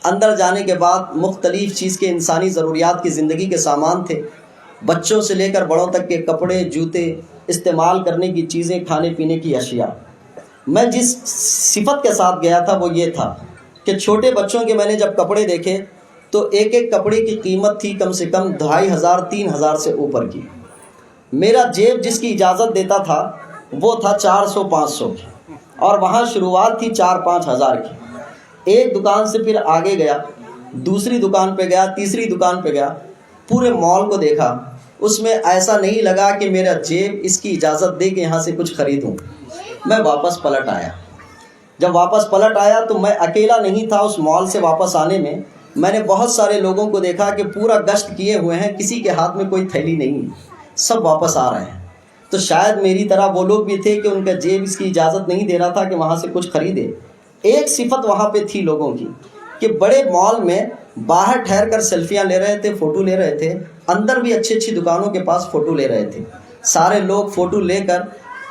اندر جانے کے بعد مختلف چیز کے انسانی ضروریات کی زندگی کے سامان تھے, بچوں سے لے کر بڑوں تک کے کپڑے, جوتے, استعمال کرنے کی چیزیں, کھانے پینے کی اشیاء. میں جس صفت کے ساتھ گیا تھا وہ یہ تھا کہ چھوٹے بچوں کے میں نے جب کپڑے دیکھے تو ایک ایک کپڑے کی قیمت تھی کم سے کم 2500 3000 سے اوپر کی. میرا جیب جس کی اجازت دیتا تھا وہ تھا 400 500 کی, اور وہاں شروعات تھی 4-5 ہزار کی. ایک دکان سے پھر آگے گیا, دوسری دکان پہ گیا, تیسری دکان پہ گیا, پورے مال کو دیکھا. اس میں ایسا نہیں لگا کہ میرا جیب اس کی اجازت دے کہ یہاں سے کچھ خریدوں. میں واپس پلٹ آیا. جب واپس پلٹ آیا تو میں اکیلا نہیں تھا اس مال سے واپس آنے میں. میں نے بہت سارے لوگوں کو دیکھا کہ پورا گشت کیے ہوئے ہیں, کسی کے ہاتھ میں کوئی تھیلی نہیں, سب واپس آ رہے ہیں. تو شاید میری طرح وہ لوگ بھی تھے کہ ان کا جیب اس کی اجازت نہیں دے رہا تھا کہ وہاں سے کچھ خریدے. ایک صفت وہاں پہ تھی لوگوں کی کہ بڑے مال میں باہر ٹھہر کر سیلفیاں لے رہے تھے, فوٹو لے رہے تھے, اندر بھی اچھی اچھی دکانوں کے پاس فوٹو لے رہے تھے. سارے لوگ فوٹو لے کر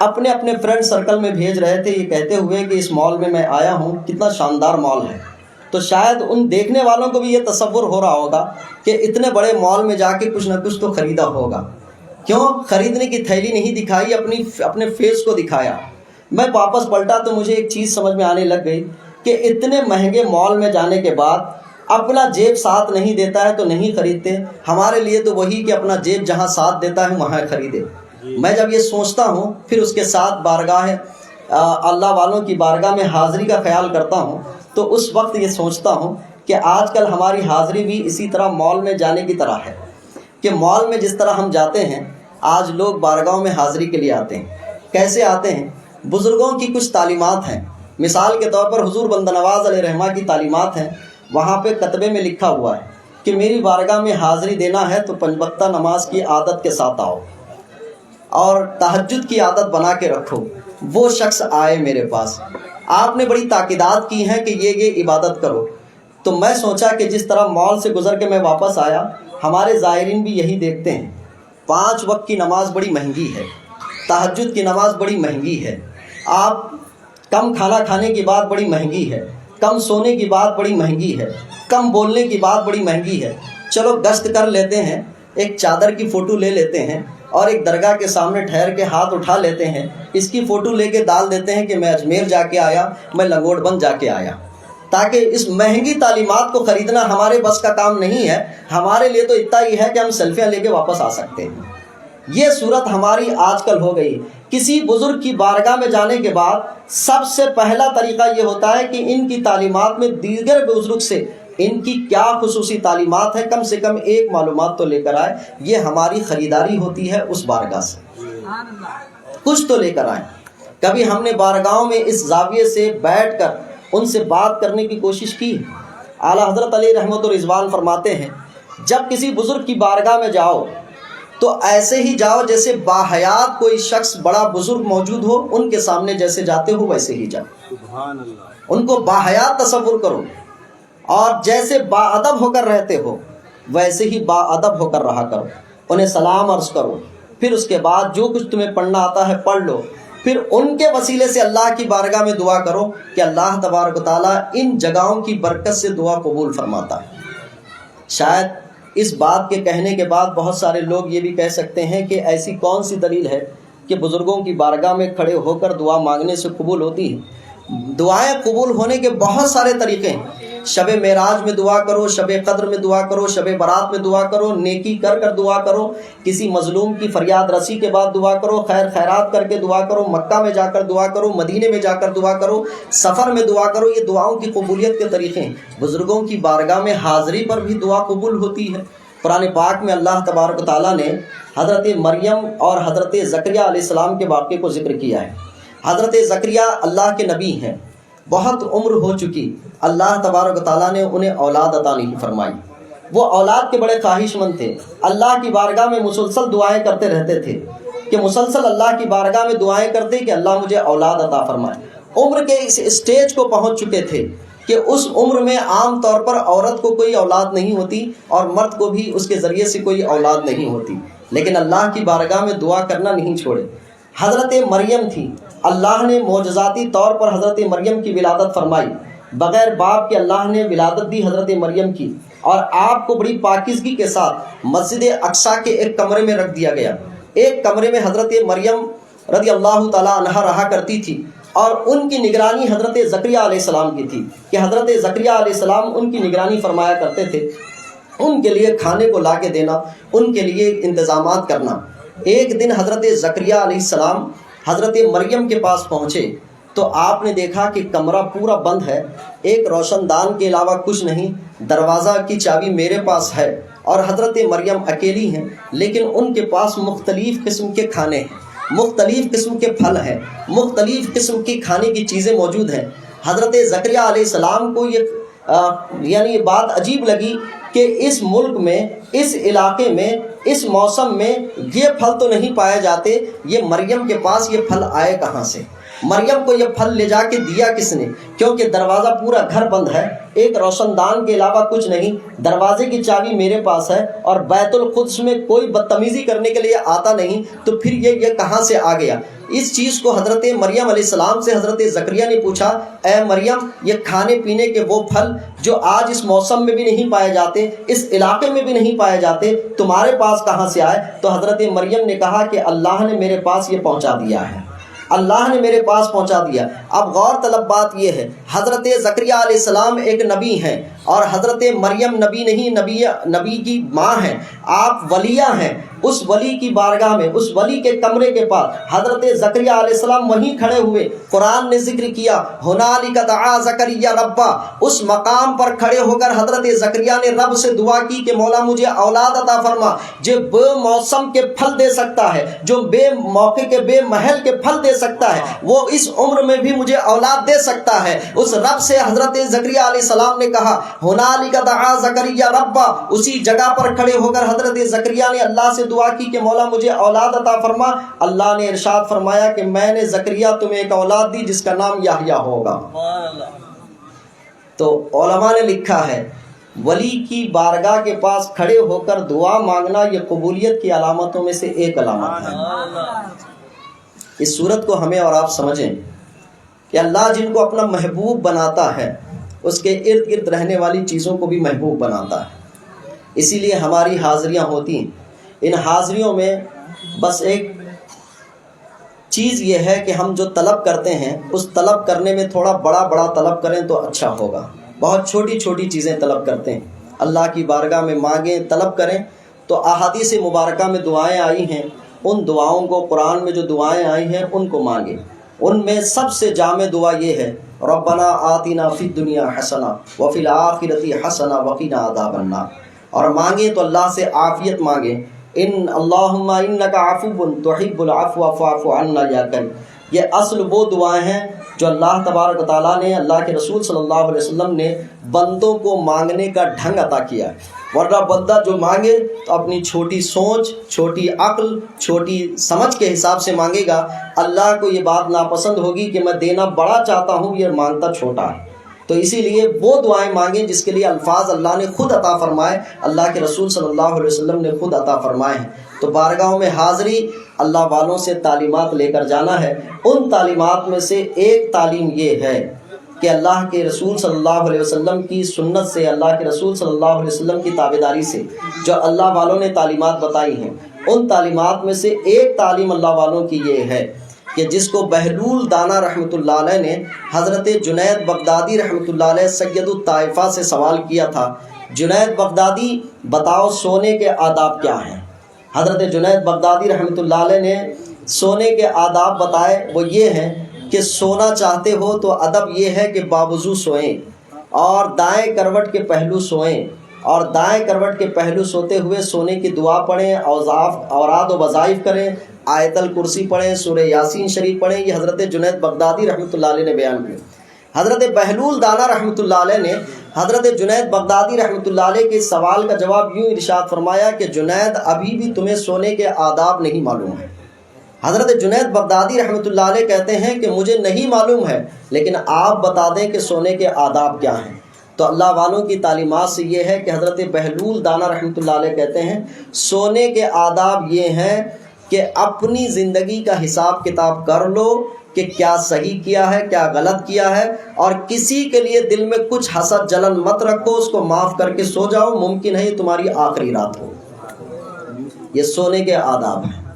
اپنے اپنے فرینڈ سرکل میں بھیج رہے تھے, یہ کہتے ہوئے کہ اس مال میں آیا ہوں, کتنا شاندار مال ہے. تو شاید ان دیکھنے والوں کو بھی یہ تصور ہو رہا ہوگا کہ اتنے بڑے مال میں جا کے کچھ نہ کچھ تو خریدا ہوگا. کیوں خریدنے کی تھیلی نہیں دکھائی, اپنے فیس کو دکھایا. میں واپس پلٹا تو مجھے ایک چیز سمجھ میں آنے لگ گئی کہ اتنے مہنگے مال میں جانے کے بعد اپنا جیب ساتھ نہیں دیتا ہے تو نہیں خریدتے. ہمارے لیے تو وہی کہ اپنا جیب جہاں ساتھ دیتا ہے وہاں خریدے. میں جب یہ سوچتا ہوں پھر اس کے ساتھ بارگاہ اللہ والوں کی بارگاہ میں حاضری کا خیال کرتا ہوں تو اس وقت یہ سوچتا ہوں کہ آج کل ہماری حاضری بھی اسی طرح مال میں جانے کی طرح ہے کہ مال میں جس طرح ہم جاتے ہیں آج لوگ بارگاہوں میں حاضری کے لیے آتے ہیں. کیسے آتے ہیں؟ بزرگوں کی کچھ تعلیمات ہیں. مثال کے طور پر حضور بندہ نواز علیہ رحمہ کی تعلیمات ہیں. وہاں پہ کتبے میں لکھا ہوا ہے کہ میری بارگاہ میں حاضری دینا ہے تو 5 وقتہ نماز کی عادت کے ساتھ آؤ اور تہجد کی عادت بنا کے رکھو. وہ شخص آئے میرے پاس, آپ نے بڑی تاکیدات کی ہیں کہ یہ عبادت کرو. تو میں سوچا کہ جس طرح مال سے گزر کے میں واپس آیا ہمارے زائرین بھی یہی دیکھتے ہیں. 5 وقت کی نماز بڑی مہنگی ہے, تہجد کی نماز بڑی مہنگی ہے, آپ کم کھانا کھانے کی بات بڑی مہنگی ہے, کم سونے کی بات بڑی مہنگی ہے, کم بولنے کی بات بڑی مہنگی ہے. چلو گشت کر لیتے ہیں, ایک چادر کی فوٹو لے لیتے ہیں اور ایک درگاہ کے سامنے ٹھہر کے ہاتھ اٹھا لیتے ہیں, اس کی فوٹو لے کے ڈال دیتے ہیں کہ میں اجمیر جا کے آیا, میں لنگوٹ بند جا کے آیا. تاکہ اس مہنگی تعلیمات کو خریدنا ہمارے بس کا کام نہیں ہے. ہمارے لیے تو اتنا ہی ہے کہ ہم سیلفیاں لے کے واپس آ سکتے ہیں. یہ صورت ہماری آج کل ہو گئی. کسی بزرگ کی بارگاہ میں جانے کے بعد سب سے پہلا طریقہ یہ ہوتا ہے کہ ان کی تعلیمات میں دیگر بزرگ سے ان کی کیا خصوصی تعلیمات ہے کم سے کم ایک معلومات تو لے کر آئے. یہ ہماری خریداری ہوتی ہے اس بارگاہ سے, کچھ تو لے کر آئیں. کبھی ہم نے بارگاہوں میں اس زاویے سے بیٹھ کر ان سے بات کرنے کی کوشش کی؟ اعلیٰ حضرت علی رحمۃ الرضوان فرماتے ہیں جب کسی بزرگ کی بارگاہ میں جاؤ تو ایسے ہی جاؤ جیسے باحیات کوئی شخص بڑا بزرگ موجود ہو, ان کے سامنے جیسے جاتے ہو ویسے ہی جاؤ. سبحان اللہ. ان کو باحیات تصور کرو اور جیسے با ادب ہو کر رہتے ہو ویسے ہی با ادب ہو کر رہا کرو. انہیں سلام عرض کرو, پھر اس کے بعد جو کچھ تمہیں پڑھنا آتا ہے پڑھ لو. پھر ان کے وسیلے سے اللہ کی بارگاہ میں دعا کرو کہ اللہ تبارک و تعالیٰ ان جگہوں کی برکت سے دعا قبول فرماتا ہے. شاید اس بات کے کہنے کے بعد بہت سارے لوگ یہ بھی کہہ سکتے ہیں کہ ایسی کون سی دلیل ہے کہ بزرگوں کی بارگاہ میں کھڑے ہو کر دعا مانگنے سے قبول ہوتی ہے؟ دعائیں قبول ہونے کے بہت سارے طریقے ہیں. شب معراج میں دعا کرو, شب قدر میں دعا کرو, شب برات میں دعا کرو, نیکی کر کر دعا کرو, کسی مظلوم کی فریاد رسی کے بعد دعا کرو, خیر خیرات کر کے دعا کرو, مکہ میں جا کر دعا کرو, مدینے میں جا کر دعا کرو, سفر میں دعا کرو. یہ دعاؤں کی قبولیت کے طریقے ہیں. بزرگوں کی بارگاہ میں حاضری پر بھی دعا قبول ہوتی ہے. قرآن پاک میں اللہ تبارک و تعالیٰ نے حضرت مریم اور حضرت زکریا علیہ السلام کے واقعے کو ذکر کیا ہے. حضرت زکریا اللہ کے نبی ہیں, بہت عمر ہو چکی, اللہ تبارک و تعالیٰ نے انہیں اولاد عطا نہیں فرمائی. وہ اولاد کے بڑے خواہش مند تھے, اللہ کی بارگاہ میں مسلسل دعائیں کرتے رہتے تھے کہ مسلسل اللہ کی بارگاہ میں دعائیں کرتے کہ اللہ مجھے اولاد عطا فرمائے. عمر کے اس اسٹیج کو پہنچ چکے تھے کہ اس عمر میں عام طور پر عورت کو کوئی اولاد نہیں ہوتی اور مرد کو بھی اس کے ذریعے سے کوئی اولاد نہیں ہوتی, لیکن اللہ کی بارگاہ میں دعا کرنا نہیں چھوڑے. حضرت مریم تھی, اللہ نے معجزاتی طور پر حضرت مریم کی ولادت فرمائی. بغیر باپ کے اللہ نے ولادت دی حضرت مریم کی, اور آپ کو بڑی پاکیزگی کے ساتھ مسجد اقصیٰ کے ایک کمرے میں رکھ دیا گیا. ایک کمرے میں حضرت مریم رضی اللہ تعالی عنہا رہا کرتی تھی, اور ان کی نگرانی حضرت زکریا علیہ السلام کی تھی کہ حضرت زکریا علیہ السلام ان کی نگرانی فرمایا کرتے تھے. ان کے لیے کھانے کو لا کے دینا, ان کے لیے انتظامات کرنا. ایک دن حضرت زکریا علیہ السلام حضرت مریم کے پاس پہنچے تو آپ نے دیکھا کہ کمرہ پورا بند ہے, ایک روشن دان کے علاوہ کچھ نہیں, دروازہ کی چابی میرے پاس ہے اور حضرت مریم اکیلی ہیں, لیکن ان کے پاس مختلف قسم کے کھانے ہیں, مختلف قسم کے پھل ہیں, مختلف قسم کی کھانے کی چیزیں موجود ہیں. حضرت زکریا علیہ السلام کو یہ بات عجیب لگی کہ اس ملک میں, اس علاقے میں, اس موسم میں یہ پھل تو نہیں پائے جاتے, یہ مریم کے پاس یہ پھل آئے کہاں سے؟ مریم کو یہ پھل لے جا کے دیا کس نے؟ کیونکہ دروازہ پورا گھر بند ہے, ایک روشن دان کے علاوہ کچھ نہیں, دروازے کی چابی میرے پاس ہے اور بیت القدس میں کوئی بدتمیزی کرنے کے لیے آتا نہیں, تو پھر یہ کہاں سے آ گیا؟ اس چیز کو حضرت مریم علیہ السلام سے حضرت زکریا نے پوچھا, اے مریم یہ کھانے پینے کے وہ پھل جو آج اس موسم میں بھی نہیں پائے جاتے, اس علاقے میں بھی نہیں پائے جاتے, تمہارے پاس کہاں سے آئے؟ تو حضرت مریم نے کہا کہ اللہ نے میرے پاس یہ پہنچا دیا ہے, اللہ نے میرے پاس پہنچا دیا. اب غور طلب بات یہ ہے, حضرت زکریا علیہ السلام ایک نبی ہیں اور حضرت مریم نبی نہیں، نبی کی ماں ہیں، آپ ولیہ ہیں، اس ولی کی بارگاہ میں، اس ولی کے کمرے کے پاس حضرت زکریا علیہ السلام وہیں کھڑے ہوئے، قرآن نے ذکر کیا ہنالک دعا زکریا ربا، اس مقام پر کھڑے ہو کر حضرت زکریا نے رب سے دعا کی کہ مولا مجھے اولاد عطا فرما، جو بے موسم کے پھل دے سکتا ہے، جو بے موقع کے بے محل کے پھل دے سکتا ہے، وہ اس عمر میں بھی مجھے اولاد دے سکتا ہے۔ اس رب سے حضرت زکریا علیہ السلام نے کہا ہنالک دعا زکریا ربا، اسی جگہ پر کھڑے ہو کر حضرت زکریا نے اللہ سے دعا کی کہ مولا مجھے اولاد عطا فرما۔ اللہ نے ارشاد فرمایا کہ میں نے زکریا تمہیں ایک اولاد دی جس کا نام یحییٰ ہوگا۔ تو علماء نے لکھا ہے ولی کی بارگاہ کے پاس کھڑے ہو کر دعا مانگنا یہ قبولیت کی علامتوں میں سے ایک علامت ہے۔ اس صورت کو ہمیں اور آپ سمجھیں کہ اللہ جن کو اپنا محبوب بناتا ہے اس کے ارد گرد رہنے والی چیزوں کو بھی محبوب بناتا ہے۔ اسی لیے ہماری حاضریاں ہوتی ہیں، ان حاضریوں میں بس ایک چیز یہ ہے کہ ہم جو طلب کرتے ہیں اس طلب کرنے میں تھوڑا بڑا طلب کریں تو اچھا ہوگا۔ بہت چھوٹی چھوٹی چیزیں طلب کرتے ہیں، اللہ کی بارگاہ میں مانگیں، طلب کریں۔ تو احادیث مبارکہ میں دعائیں آئی ہیں، ان دعاؤں کو، قرآن میں جو دعائیں آئی ہیں ان کو مانگیں۔ ان میں سب سے جامع دعا یہ ہے ربنا آتنا فی الدنیا حسنہ وفی الآخرۃ حسنہ وقنا عذاب النار، اور مانگیں تو اللہ سے عافیت مانگیں۔ ان اللہم انک عفو تحب العفو فاعف عنا یا کریم، یہ اصل وہ دعائیں ہیں جو اللہ تبارک و تعالیٰ نے، اللہ کے رسول صلی اللہ علیہ وسلم نے بندوں کو مانگنے کا ڈھنگ عطا کیا ہے۔ ورنہ بندہ جو مانگے تو اپنی چھوٹی سوچ، چھوٹی عقل، چھوٹی سمجھ کے حساب سے مانگے گا، اللہ کو یہ بات ناپسند ہوگی کہ میں دینا بڑا چاہتا ہوں، یہ مانگتا چھوٹا ہے۔ تو اسی لیے وہ دعائیں مانگیں جس کے لیے الفاظ اللہ نے خود عطا فرمائے، اللہ کے رسول صلی اللہ علیہ وسلم نے خود عطا فرمائے ہیں۔ تو بارگاہوں میں حاضری اللہ والوں سے تعلیمات لے کر جانا ہے۔ ان تعلیمات میں سے ایک تعلیم یہ ہے کہ اللہ کے رسول صلی اللہ علیہ وسلم کی سنت سے، اللہ کے رسول صلی اللہ علیہ وسلم کی تابعداری سے جو اللہ والوں نے تعلیمات بتائی ہیں، ان تعلیمات میں سے ایک تعلیم اللہ والوں کی یہ ہے کہ جس کو بہلول دانا رحمۃ اللہ علیہ نے حضرت جنید بغدادی رحمۃ اللہ علیہ سید الطائفہ سے سوال کیا تھا، جنید بغدادی بتاؤ سونے کے آداب کیا ہیں؟ حضرت جنید بغدادی رحمۃ اللہ علیہ نے سونے کے آداب بتائے، وہ یہ ہیں کہ سونا چاہتے ہو تو ادب یہ ہے کہ باوضو سوئیں، اور دائیں کروٹ کے پہلو سوئیں، اور دائیں کروٹ کے پہلو سوتے ہوئے سونے کی دعا پڑھیں، اوراد و وظائف کریں، آیت الکرسی پڑھیں، سورہ یاسین شریف پڑھیں۔ یہ حضرت جنید بغدادی رحمۃ اللہ علیہ نے بیان کیا۔ حضرت بہلول دانا رحمۃ اللہ علیہ نے حضرت جنید بغدادی رحمۃ اللہ علیہ کے سوال کا جواب یوں ارشاد فرمایا کہ جنید ابھی بھی تمہیں سونے کے آداب نہیں معلوم ہے۔ حضرت جنید بغدادی رحمۃ اللہ علیہ کہتے ہیں کہ مجھے نہیں معلوم ہے، لیکن آپ بتا دیں کہ سونے کے آداب کیا ہیں۔ تو اللہ والوں کی تعلیمات سے یہ ہے کہ حضرت بہلول دانا رحمۃ اللہ علیہ کہتے ہیں سونے کے آداب یہ ہیں کہ اپنی زندگی کا حساب کتاب کر لو کہ کیا صحیح کیا ہے، کیا غلط کیا ہے، اور کسی کے لیے دل میں کچھ حسد جلن مت رکھو، اس کو معاف کر کے سو جاؤ، ممکن ہے یہ تمہاری آخری رات ہو۔ یہ سونے کے آداب ہیں۔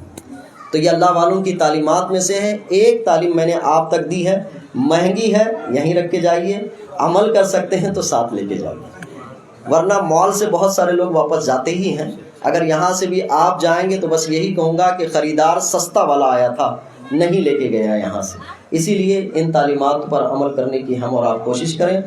تو یہ اللہ والوں کی تعلیمات میں سے ہے۔ ایک تعلیم میں نے آپ تک دی ہے، مہنگی ہے، یہیں رکھ کے جائیے، عمل کر سکتے ہیں تو ساتھ لے کے جائیے، ورنہ مال سے بہت سارے لوگ واپس جاتے ہی ہیں۔ اگر یہاں سے بھی آپ جائیں گے تو بس یہی کہوں گا کہ خریدار سستا والا آیا تھا، نہیں لے کے گیا یہاں سے۔ اسی لیے ان تعلیمات پر عمل کرنے کی ہم اور آپ کوشش کریں۔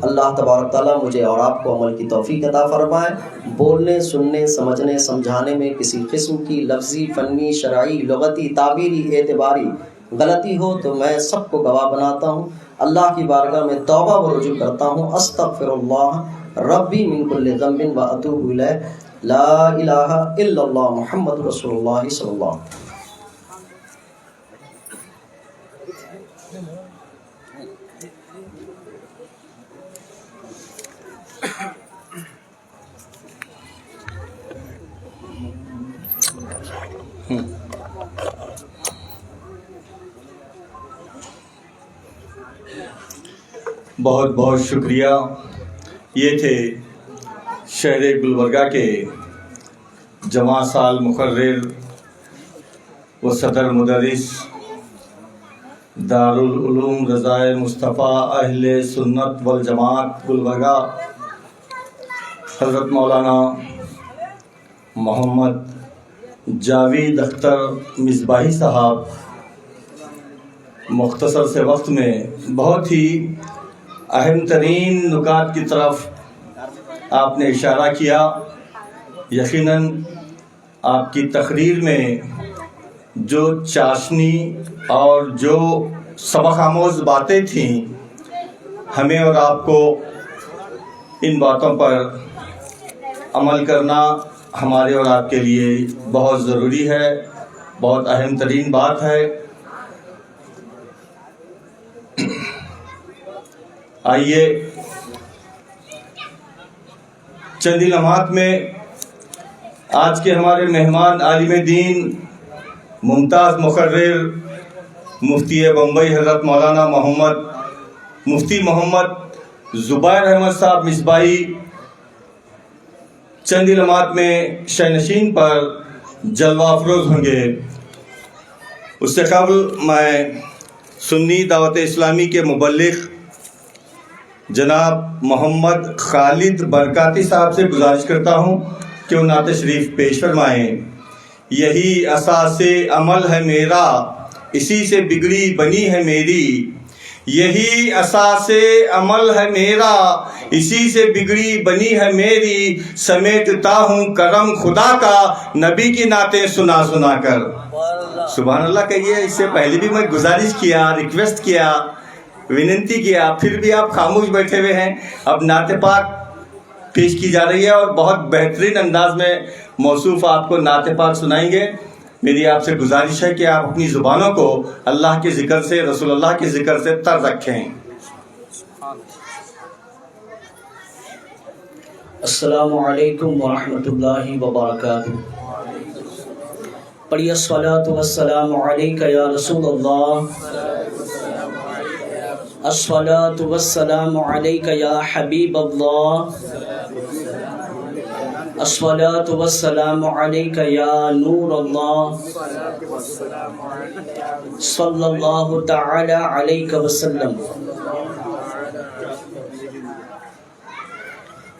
اللہ تبارک تعالیٰ مجھے اور آپ کو عمل کی توفیق عطا فرمائے۔ بولنے، سننے، سمجھنے، سمجھانے میں کسی قسم کی لفظی، فنی، شرعی، لغتی، تعبیری، اعتباری غلطی ہو تو میں سب کو گواہ بناتا ہوں، اللہ کی بارگاہ میں توبہ و رجوع کرتا ہوں۔ استغفر اللہ ربی من کل ذنب و اتوب الیہ، لا الہ الا اللہ محمد رسول اللہ صلی اللہ علیہ وسلم۔ بہت بہت شکریہ۔ یہ تھے شہر گلبرگہ کے جمع سال مقرر و صدر مدرس دارالعلوم رضائے مصطفیٰ اہل سنت والجماعت گلبرگہ حضرت مولانا محمد جاوید اختر مصباحی صاحب مختصر سے وقت میں بہت ہی اہم ترین نکات کی طرف آپ نے اشارہ کیا. یقیناً آپ کی تقریر میں جو چاشنی اور جو سبق آموز باتیں تھیں، ہمیں اور آپ کو ان باتوں پر عمل کرنا ہمارے اور آپ کے لیے بہت ضروری ہے، بہت اہم ترین بات ہے. آئیے چند لمحات میں آج کے ہمارے مہمان عالم دین ممتاز مقرر مفتی بمبئی حضرت مولانا مفتی محمد زبیر احمد صاحب مصباحی چند لمحات میں شینشین پر جلوہ افروز ہوں گے. اس سے قبل میں سنی دعوت اسلامی کے مبلغ جناب محمد خالد برکاتی صاحب سے گزارش کرتا ہوں کہ وہ نعت شریف پیش فرمائیں. یہی اساس عمل ہے میرا، اسی سے بگڑی بنی ہے میری. یہی اساس عمل ہے میرا، اسی سے بگڑی بنی ہے میری. سمیٹتا ہوں کرم خدا کا، نبی کی نعتیں سنا سنا کر. سبحان اللہ کہیے. اس سے پہلے بھی میں گزارش کیا، ریکویسٹ کیا، وننتی کیا، پھر بھی آپ خاموش بیٹھے ہوئے ہیں. اب نعت پاک پیش کی جا رہی ہے اور بہت بہترین انداز میں موصوف آپ کو نعت پاک سنائیں گے. میری آپ سے گزارش ہے کہ آپ اپنی زبانوں کو اللہ کے ذکر سے، رسول اللہ کے ذکر سے تر رکھیں. السلام علیکم ورحمۃ اللہ وبرکاتہ. پڑھیے الصلاۃ والسلام علیک یا رسول اللہ، الصلاۃ والسلام علیک یا حبیب اللہ، الصلاۃ والسلام علیک یا نور اللہ، صلی اللہ تعالی علیہ وسلم.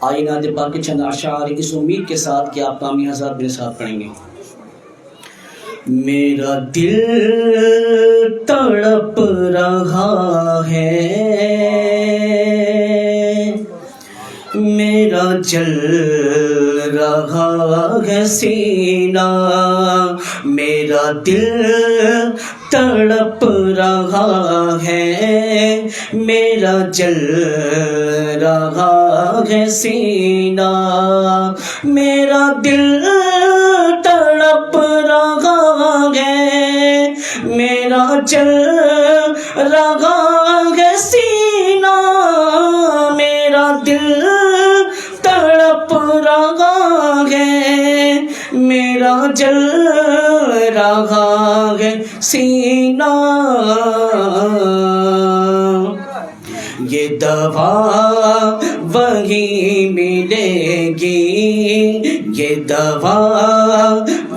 آئین نعت پاک کے چند اشعار اس امید کے ساتھ کہ آپ کامی حضرات میرے ساتھ پڑھیں گے. میرا دل تڑپ رہا ہے، میرا جل رہا ہے سینہ. میرا دل تڑپ رہا ہے، میرا جل رہا ہے سینہ. میرا دل تڑپ رہا ہے، میرا جل رہا ہے سینہ. میرا دل تڑپ رہا ہے، میرا جل رہا ہے سینہ. یہ دوا وہی ملے گی، یہ دوا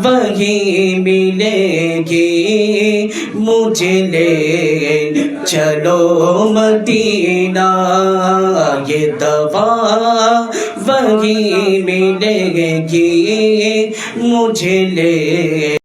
وہی ملے گی. مجھے لے چلو مدینہ، یہ دوا وہی ملے گی. مجھے لے